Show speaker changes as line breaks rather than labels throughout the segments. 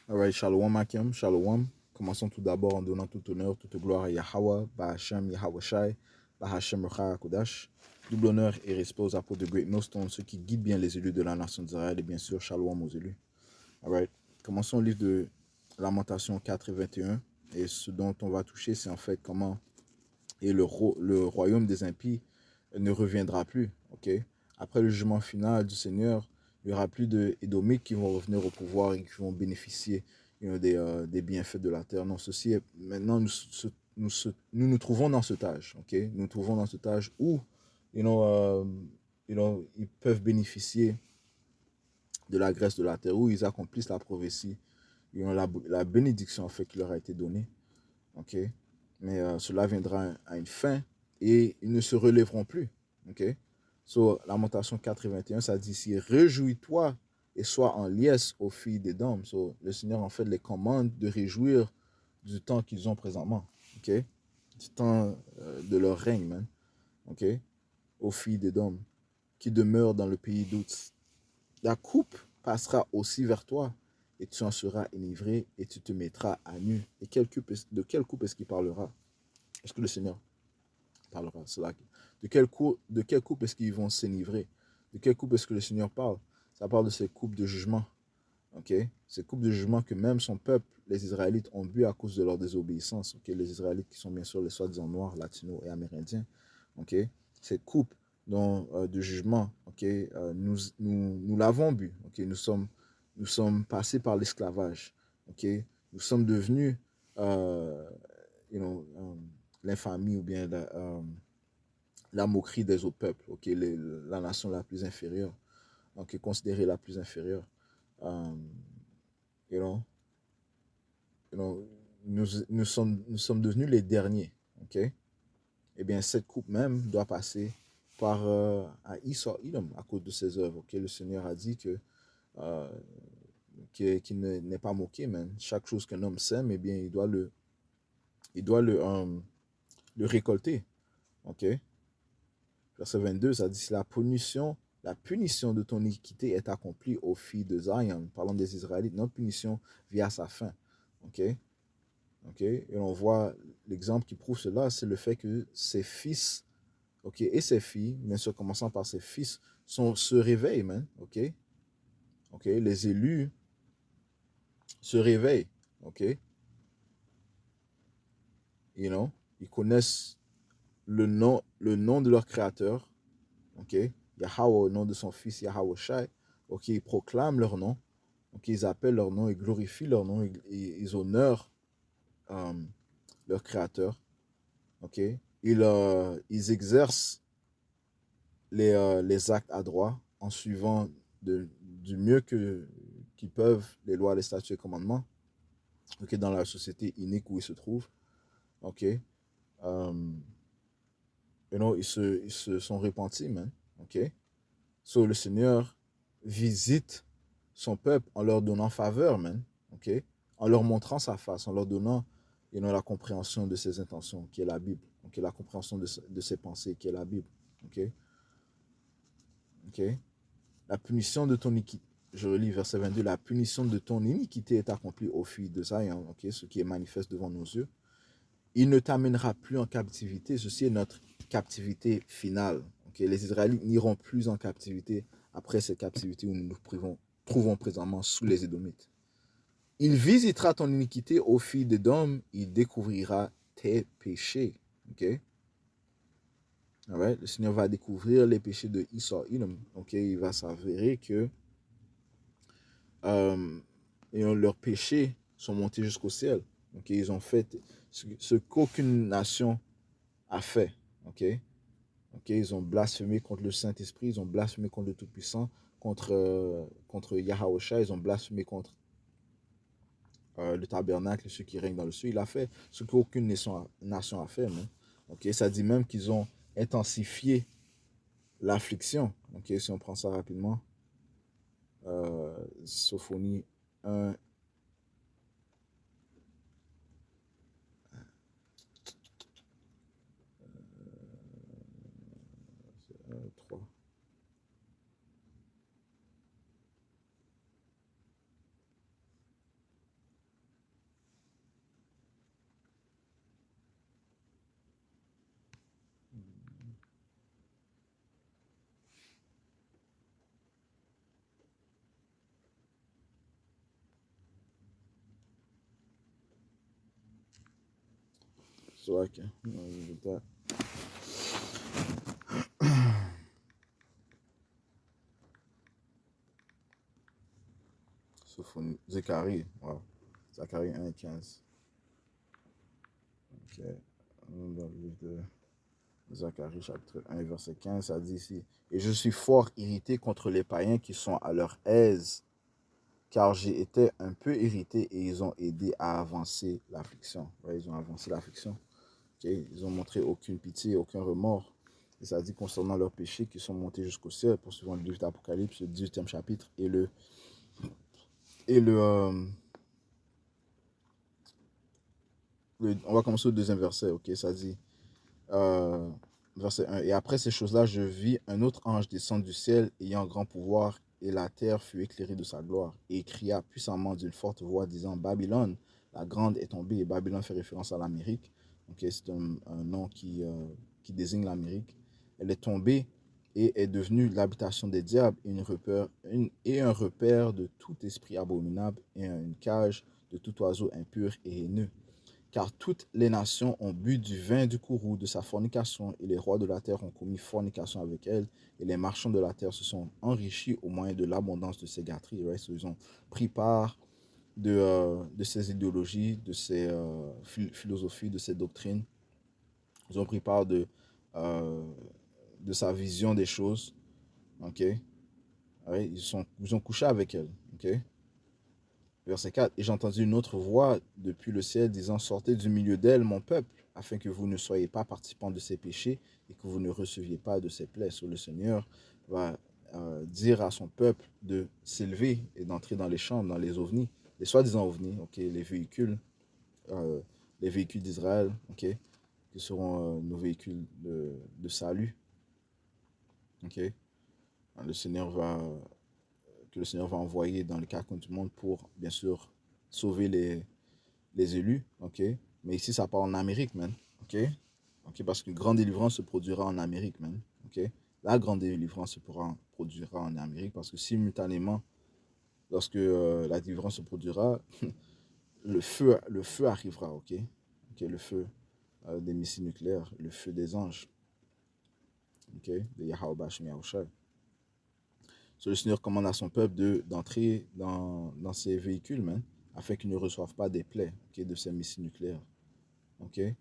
Alright, Shalom Akim, Shalom. Commençons tout d'abord en donnant tout honneur, toute gloire à Yahweh, Bahashem Yahweh Shai, Bahashem Rechar Kodash. Double honneur et respect aux apôtres de Great Nostone, ceux qui guident bien les élus de la nation d'Israël et bien sûr Shalom aux élus. Alright, commençons le livre de Lamentation 4 et 21. Et ce dont on va toucher, c'est en fait comment le royaume des impies ne reviendra plus. Ok. Après le jugement final du Seigneur, il n'y aura plus d'Édomites qui vont revenir au pouvoir et qui vont bénéficier des bienfaits de la terre. Non, ceci est, maintenant, nous trouvons dans cet âge. Ok. Nous nous trouvons dans cet âge où ils peuvent bénéficier de la graisse de la terre, où ils accomplissent la prophétie, la bénédiction en fait qui leur a été donnée. Ok. Mais cela viendra à une fin et ils ne se relèveront plus. Ok. So, Lamentation 4 et 21, ça dit ici, réjouis-toi et sois en liesse aux filles des dômes. So, le Seigneur en fait les commande de réjouir du temps qu'ils ont présentement. Ok. Du temps de leur règne, man. Ok. Aux filles des dômes qui demeurent dans le pays d'août. La coupe passera aussi vers toi et tu en seras enivré et tu te mettras à nu. Et de quelle coupe est-ce qu'il parlera? Est-ce que le Seigneur parlera cela? De quelle coupe est-ce qu'ils vont s'enivrer? De quelle coupe est-ce que le Seigneur parle? Ça parle de ces coupes de jugement. Ok. Ces coupes de jugement que même son peuple, les Israélites, ont bu à cause de leur désobéissance. Ok. Les Israélites qui sont bien sûr les soi-disant noirs, latinos et amérindiens. Ok. Ces coupes de jugement, ok, nous l'avons bu. Ok. Nous sommes passés par l'esclavage. Ok. Nous sommes devenus euh, l'infamie ou bien la moquerie des autres peuples, ok, la nation la plus inférieure, donc considérée la plus inférieure. Um, you know, you know, nous sommes devenus les derniers, ok. Eh bien, cette coupe même doit passer par à Esau, Edom, à cause de ses œuvres, ok. Le Seigneur a dit que euh, qu'il n'est pas moqué, man. Chaque chose qu'un homme sème, eh bien, il doit le récolter, ok. Verset 22, ça dit, si la punition de ton iniquité est accomplie aux filles de Zion, parlant des Israélites, notre punition vient à sa fin. Ok? Ok? Et on voit l'exemple qui prouve cela, c'est le fait que ses fils, ok, et ses filles, bien sûr, commençant par ses fils, se réveillent, man. Ok? Ok? Les élus se réveillent. Ok? You know? Ils connaissent le nom de leur créateur. Ok? Yahweh au nom de son fils Yahweh Shai. Ok? Ils proclament leur nom. Donc, ils appellent leur nom, ils glorifient leur nom, ils honorent euh, leur créateur. Ok? Ils exercent les actes à droit en suivant du mieux qu'ils peuvent les lois, les statuts et commandements. Ok? Dans la société inique où ils se trouvent. Ok? Ils se sont repentis, man. Ok? So, le Seigneur visite son peuple en leur donnant faveur, man. Ok? En leur montrant sa face, en leur donnant la compréhension de ses intentions, qui est la Bible. Ok? La compréhension de ses pensées, qui est la Bible. Ok? Ok? La punition de ton iniquité, je relis verset 22, la punition de ton iniquité est accomplie aux filles de Zion, ok? Ce qui est manifeste devant nos yeux. Il ne t'amènera plus en captivité. Ceci est notre captivité finale. Okay? Les Israélites n'iront plus en captivité après cette captivité où nous nous trouvons présentement sous les Édomites. Il visitera ton iniquité aux filles d'Édom. Il découvrira tes péchés. Okay? Right? Le Seigneur va découvrir les péchés de Esau, Edom. Okay? Il va s'avérer que leurs péchés sont montés jusqu'au ciel. Okay? Ils ont fait ce qu'aucune nation a fait. Okay? Okay, ils ont blasphémé contre le Saint-Esprit, ils ont blasphémé contre le Tout-Puissant, contre Yahweh Shai, ils ont blasphémé contre le tabernacle, ceux qui règnent dans le ciel. Il a fait ce qu'aucune nation a fait. Okay, ça dit même qu'ils ont intensifié l'affliction. Okay, si on prend ça rapidement, Sophonie 1, 3. C'est vrai que... Zacharie, wow. Zacharie 1 et 15. Ok. Dans le livre de Zacharie, chapitre 1, verset 15, ça dit ici: Et je suis fort irrité contre les païens qui sont à leur aise, car j'ai été un peu irrité et ils ont aidé à avancer l'affliction. Ouais, ils ont avancé l'affliction. Okay? Ils ont montré aucune pitié, aucun remords. Et ça dit concernant leurs péchés qui sont montés jusqu'au ciel, poursuivant le livre d'Apocalypse, le 18e chapitre, et on va commencer au deuxième verset, ok? Ça dit, euh, verset 1: Et après ces choses-là, je vis un autre ange descendre du ciel, ayant grand pouvoir, et la terre fut éclairée de sa gloire. Et il cria puissamment d'une forte voix, disant: Babylone, la grande est tombée. Et Babylone fait référence à l'Amérique. Okay, c'est un nom qui désigne l'Amérique. Elle est tombée et est devenue l'habitation des diables et un repère de tout esprit abominable et une cage de tout oiseau impur et haineux. Car toutes les nations ont bu du vin du courroux de sa fornication, et les rois de la terre ont commis fornication avec elle, et les marchands de la terre se sont enrichis au moyen de l'abondance de ces gâteries. Right? Ils ont pris part de ces idéologies, de ces philosophies, de ces doctrines. Ils ont pris part euh, de sa vision des choses. Okay? Right? Ils ont couché avec elle. Okay? Verset 4: Et j'ai entendu une autre voix depuis le ciel disant: Sortez du milieu d'elle, mon peuple, afin que vous ne soyez pas participants de ses péchés et que vous ne receviez pas de ses plaies. Sur le Seigneur va dire à son peuple de s'élever et d'entrer dans les chambres, dans les ovnis, les soi-disant ovnis, okay, euh, les véhicules d'Israël, okay, qui seront nos véhicules de salut. Okay. Le Seigneur va que le Seigneur va envoyer dans les quatre coins du monde pour, bien sûr, sauver les élus, ok? Mais ici, ça part en Amérique, man, ok? Ok, parce qu'une grande délivrance se produira en Amérique, man, ok? La grande délivrance se produira en Amérique parce que simultanément, lorsque la délivrance se produira, le feu arrivera, ok? Ok, le feu des missiles nucléaires, le feu des anges, ok? De Yahweh Bashim Yahushua. So, le Seigneur commande à son peuple d'entrer dans ces véhicules, man, afin qu'ils ne reçoivent pas des plaies, okay, de ces missiles nucléaires. Okay?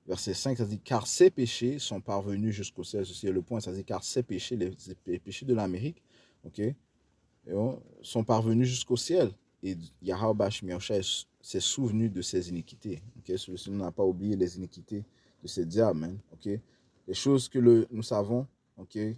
Verset 5, ça dit: Car ces péchés sont parvenus jusqu'au ciel. Ceci est le point, ça dit: Car ces péchés, les péchés de l'Amérique, okay, sont parvenus jusqu'au ciel. Et Yahweh Bashim Yahushua s'est souvenu de ses iniquités. Okay? Le Seigneur n'a pas oublié les iniquités de ces diables, man. Okay? Les choses que nous savons, okay,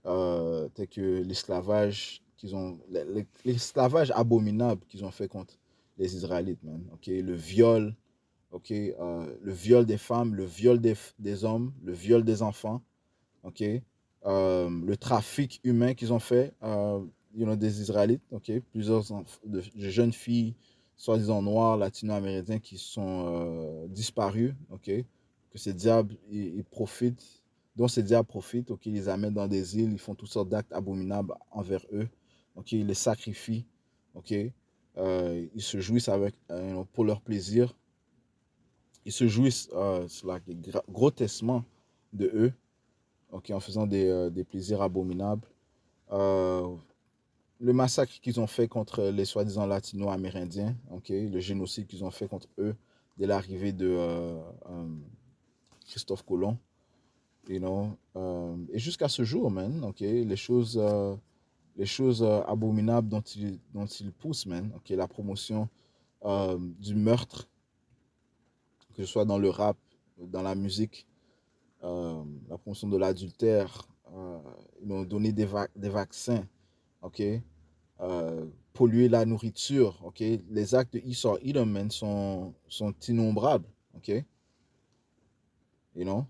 tel que l'esclavage abominable qu'ils ont fait contre les Israélites, man. Okay? Le viol, okay? Le viol des femmes, le viol des hommes, le viol des enfants, okay? Le trafic humain qu'ils ont fait, des Israélites, okay? Plusieurs de jeunes filles, soi-disant noires, latino-américaines, qui sont disparues, okay? Que ces diables, ils profitent, dont ces diables profitent, okay? Ils les amènent dans des îles, ils font toutes sortes d'actes abominables envers eux, okay? Ils les sacrifient, okay? Ils se jouissent pour leur plaisir, ils se jouissent grotesquement de eux, okay? En faisant des plaisirs abominables. Le massacre qu'ils ont fait contre les soi-disant latino-amérindiens, okay? Le génocide qu'ils ont fait contre eux dès l'arrivée de Christophe Colomb, et jusqu'à ce jour, man, okay? Les choses abominables dont ils poussent, man, okay? La promotion du meurtre, que ce soit dans le rap, dans la musique, la promotion de l'adultère, ils ont donné des vaccins, okay? Polluer la nourriture, okay? Les actes de Esau Edelman sont innombrables, okay?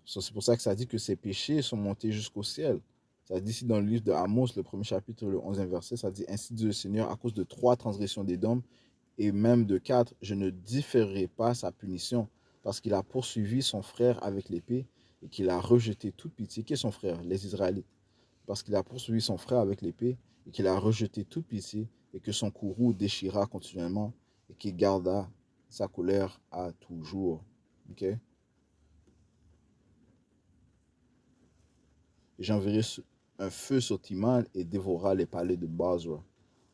So, c'est pour ça que ça dit que ces péchés sont montés jusqu'au ciel. Ça dit ici dans le livre de Amos, le premier chapitre, le 11e verset, ça dit: Ainsi dit le Seigneur, à cause de 3 transgressions d'Édom, et même de 4, je ne différerai pas sa punition, parce qu'il a poursuivi son frère avec l'épée, et qu'il a rejeté toute pitié. Qui est son frère? Les Israélites. Parce qu'il a poursuivi son frère avec l'épée, et qu'il a rejeté toute pitié, et que son courroux déchira continuellement, et qu'il garda sa colère à toujours. Okay? Et j'enverrai un feu sur Timan et dévorera les palais de Basra.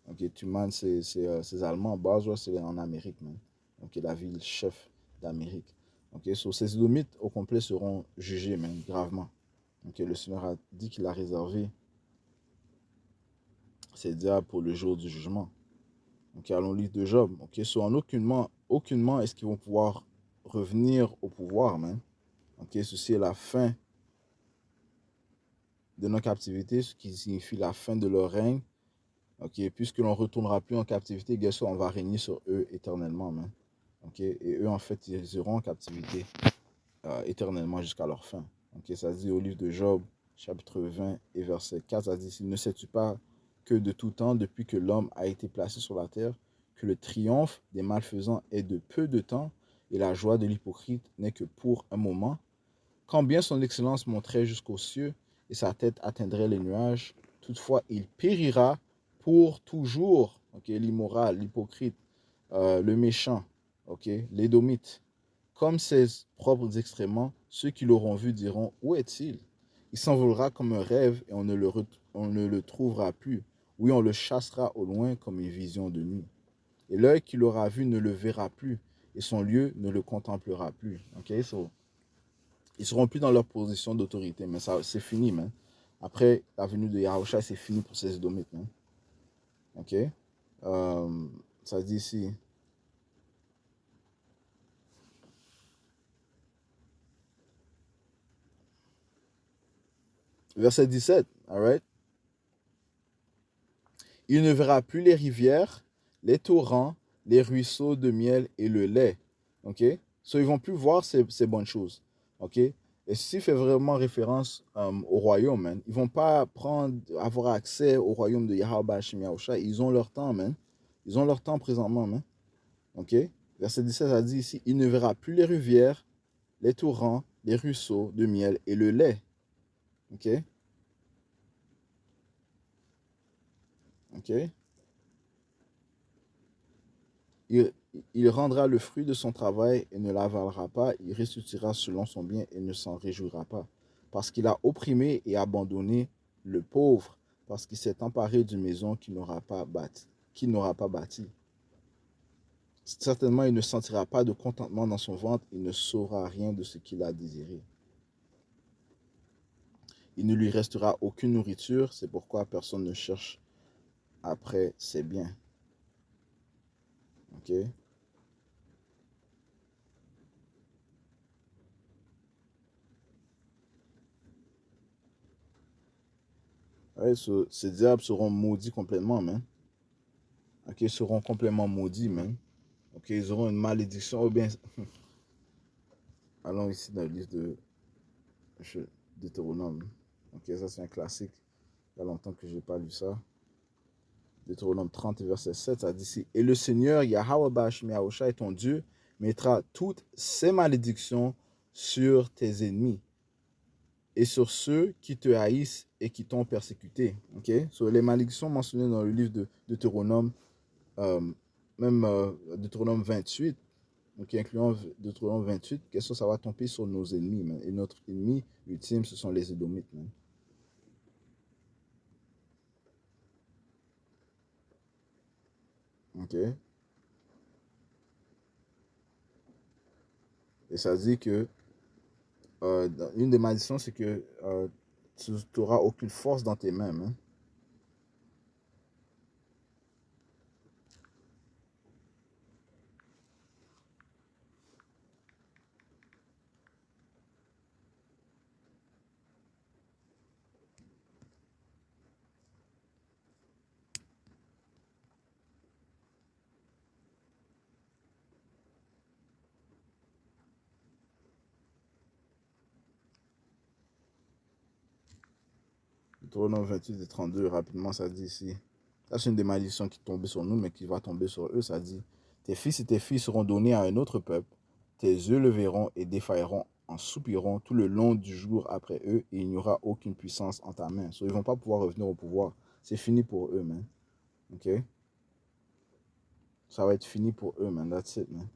Ok, Timan, c'est allemand. Basra, c'est en Amérique, man. Ok, la ville chef d'Amérique. Ok, so, ces Édomites au complet seront jugés, man, gravement. Ok, le Seigneur a dit qu'il a réservé ces diables pour le jour du jugement. Ok, allons lire de Job. Ok, so, en aucunement est-ce qu'ils vont pouvoir revenir au pouvoir, man. Ok, ceci est la fin de nos captivités, ce qui signifie la fin de leur règne. Ok, puisque l'on ne retournera plus en captivité, guess what, on va régner sur eux éternellement, man. Ok, et eux, en fait, ils iront en captivité éternellement jusqu'à leur fin. Ok, ça dit au livre de Job, chapitre 20 et verset 4, ça dit, ne sais-tu pas que de tout temps, depuis que l'homme a été placé sur la terre, que le triomphe des malfaisants est de peu de temps, et la joie de l'hypocrite n'est que pour un moment. Quand bien son excellence monterait jusqu'aux cieux, et sa tête atteindrait les nuages, toutefois il périra pour toujours. Ok, l'immoral, l'hypocrite, le méchant, ok, l'édomite. Comme ses propres excréments, ceux qui l'auront vu diront, où est-il? Il s'envolera comme un rêve et on ne le trouvera plus. Oui, on le chassera au loin comme une vision de nuit. Et l'œil qui l'aura vu ne le verra plus, et son lieu ne le contemplera plus. Ok, so, ils seront plus dans leur position d'autorité, mais ça, c'est fini, man. Après la venue de Yahusha, c'est fini pour ces Édomites, man. Ok? Ça dit ici, verset 17, alright? Il ne verra plus les rivières, les torrents, les ruisseaux de miel et le lait. Ok? So, ils vont plus voir ces bonnes choses. Ok? Et ceci fait vraiment référence au royaume, man. Ils vont pas avoir accès au royaume de Yahweh Hashem Yahusha. Ils ont leur temps, man. Ils ont leur temps présentement, man. Ok? Verset 17 a dit ici, il ne verra plus les rivières, les torrents, les ruisseaux de miel et le lait. Ok? Ok? Il, il rendra le fruit de son travail et ne l'avalera pas. Il restituera selon son bien et ne s'en réjouira pas. Parce qu'il a opprimé et abandonné le pauvre, parce qu'il s'est emparé d'une maison qu'il n'aura pas bâtie. Certainement, il ne sentira pas de contentement dans son ventre, il ne saura rien de ce qu'il a désiré. Il ne lui restera aucune nourriture, c'est pourquoi personne ne cherche après ses biens. Ok? Ouais, ces diables seront maudits complètement, man. Ok, ils seront complètement maudits, man. Ok, ils auront une malédiction. Ou bien, allons ici dans le livre de Deutéronome. Ok, ça c'est un classique. Il y a longtemps que je n'ai pas lu ça. Deutéronome 30, verset 7, ça dit ici, et le Seigneur, Yahweh Bashim Yahusha, est ton Dieu, mettra toutes ses malédictions sur tes ennemis et sur ceux qui te haïssent et qui t'ont persécuté. Ok? So, les malédictions mentionnées dans le livre de Deutéronome, euh, même Deutéronome 28, donc incluant Deutéronome 28, qu'est-ce que ça va tomber sur nos ennemis, man. Et notre ennemi ultime, ce sont les Édomites, man. Ok? Et ça dit que une des malédictions, c'est que tu n'auras aucune force dans tes mains, man. Deutéronome 28 et 32, rapidement, ça dit ici. Ça, c'est une des malédictions qui tombait sur nous, mais qui va tomber sur eux. Ça dit, tes fils et tes filles seront donnés à un autre peuple. Tes yeux le verront et défailleront en soupirant tout le long du jour après eux, et il n'y aura aucune puissance en ta main. So, ils ne vont pas pouvoir revenir au pouvoir. C'est fini pour eux, man. OK? Ça va être fini pour eux, man. That's it, man.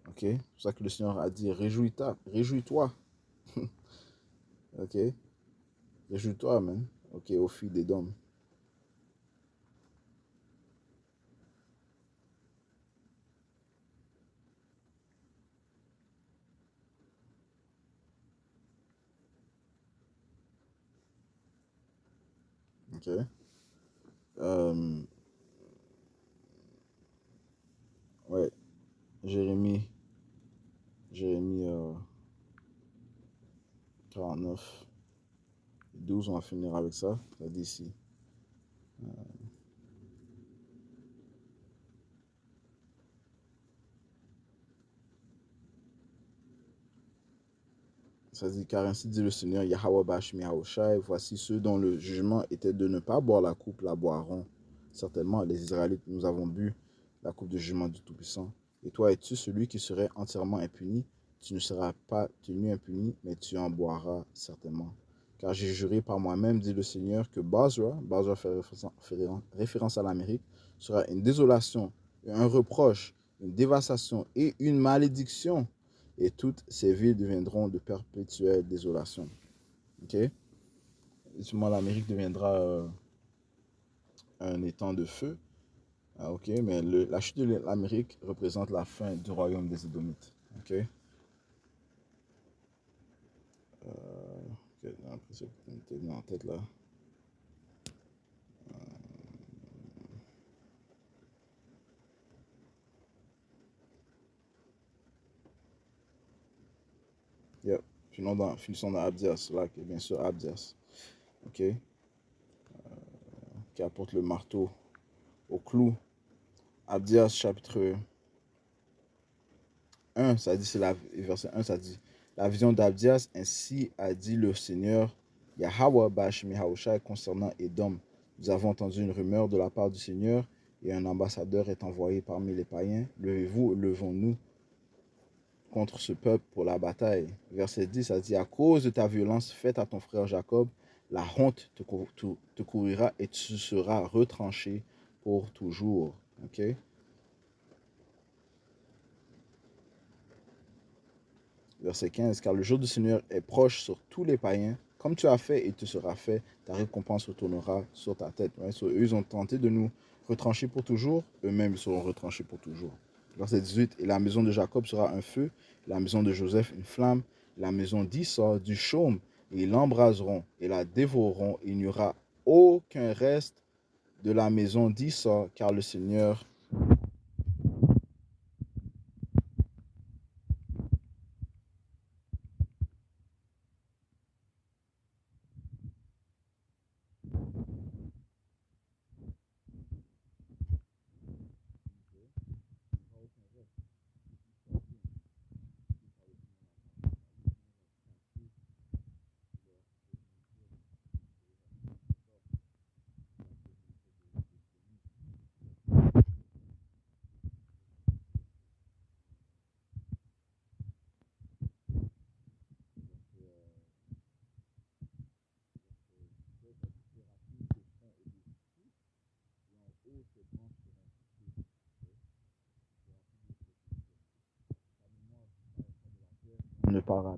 OK? C'est pour ça que le Seigneur a dit, réjouis-toi. Réjouis-toi. OK? Réjouis-toi, man. Ok, aux filles des dômes. Ok. Euh, ouais, Jérémie, Jérémie 49, 12, on va finir avec ça. Ça dit ici. Ça dit, car ainsi dit le Seigneur, Yahweh Bashmi Yahushai, voici ceux dont le jugement était de ne pas boire la coupe, la boiront. Certainement, les Israélites, nous avons bu la coupe de jugement du Tout-Puissant. Et toi, es-tu celui qui serait entièrement impuni? Tu ne seras pas tenu impuni, mais tu en boiras certainement. Car j'ai juré par moi-même, dit le Seigneur, que Basra fait référence à l'Amérique, sera une désolation, un reproche, une dévastation et une malédiction, et toutes ces villes deviendront de perpétuelles désolations. Ok? Justement, l'Amérique deviendra un étang de feu. Ah, ok, mais la chute de l'Amérique représente la fin du royaume des Édomites. Ok? Ok, j'ai l'impression que tu me en tête là. Yep. Finissons dans Abdias, là, qui est bien sûr Abdias. Ok? Qui apporte le marteau au clou. Abdias, chapitre 1, ça dit, c'est la, verset 1, ça dit, la vision d'Abdias, ainsi a dit le Seigneur, Yahweh Bashmi Haoushai, concernant Édom. Nous avons entendu une rumeur de la part du Seigneur, et un ambassadeur est envoyé parmi les païens. Levez-vous, levons-nous contre ce peuple pour la bataille. Verset 10, ça dit, à cause de ta violence faite à ton frère Jacob, la honte te couvrira et tu seras retranché pour toujours. Ok? Verset 15, car le jour du Seigneur est proche sur tous les païens. Comme tu as fait, il te sera fait. Ta récompense retournera sur ta tête. Ouais, so, eux, ils ont tenté de nous retrancher pour toujours. Eux-mêmes, ils seront retranchés pour toujours. Verset 18, et la maison de Jacob sera un feu, la maison de Joseph une flamme, la maison d'Issa du chaume, et ils l'embraseront et la dévoreront. Il n'y aura aucun reste de la maison d'Issa, car le Seigneur ne parlera